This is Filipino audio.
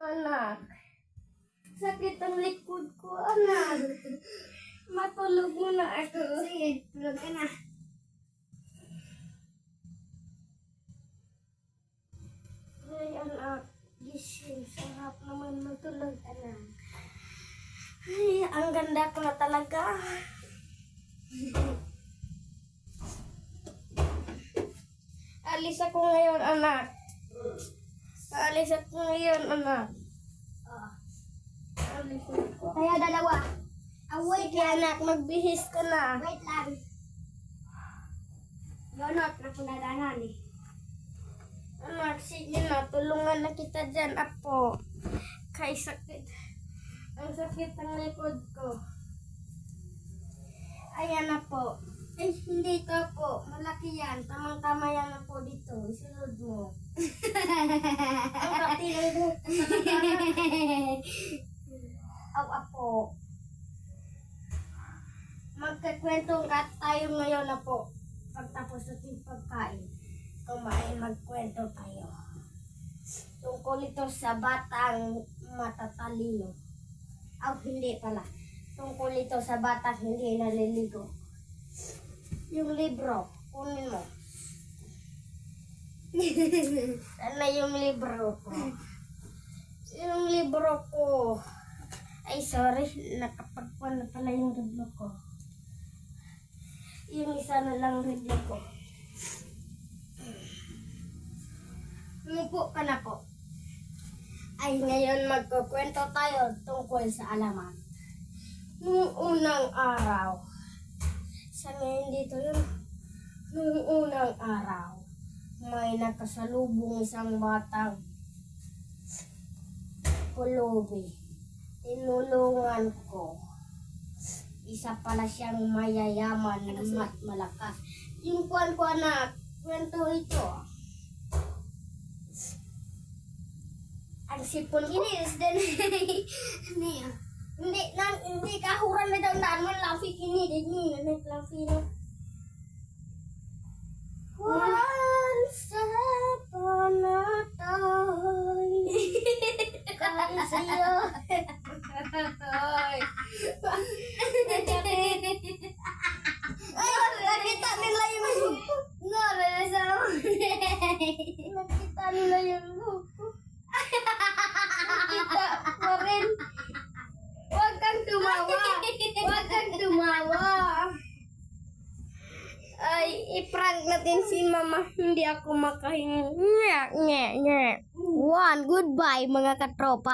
Anak, sakit ang likod ko, anak. Matulog muna ako. Sige, tulog ka na. Ay, anak, gising. Sarap naman matulog, anak. Ay, ang ganda ko na talaga. Alis ako ngayon, anak. Alis ako ngayon, anak. Oh. Alis ako. Tayo dalawa. Wait Sige, anak, magbihis ka na. Wait lang. Donot na punadanan eh. Anak, sige na, tulungan na kita dyan, apo. Kay sakit. Ang sakit ang likod ko. Ayan na po. Ay, hindi ito po. Malaki yan. Tamang-tama yan na po dito. Isunod mo. Ang kapti ng buhok ko talaga. Aw, apo. Magkakwento ka tayo ngayon na po. Pagtapos natin pagkain. Kumain, magkwento tayo. Tungkol ito sa batang matatalino. Aw, hindi pala. Tungkol ito sa batang hindi naliligo. Yung libro, kunin mo. Sana yung libro ko. Yung libro ko. Ay, sorry. Nakapagpuan na pala yung libro ko. Yung isa na lang libro ko. Umupo ka na po. Ay, ngayon magkukwento tayo tungkol sa alamat. Noong unang araw, sa ngayon dito yun, noong unang araw, may nakasalubong isang batang pulubi. Tinulungan ko. Isa pala siyang mayayaman at malakas. Yung kuwan ko na kwento ito. Ang sipon kinis din. Hindi kahuran na daw na man lafi kini din ni lafi no. Once upon a time. Kaya sa'yo. Ay, nakita nila yung buko. Nakita nila yung buko. Nakita pa rin. Huwag kang tumawa. Huwag kang tumawa. Ay, i-prank natin si mama. Hindi ako makahinga. Goodbye mga katropa.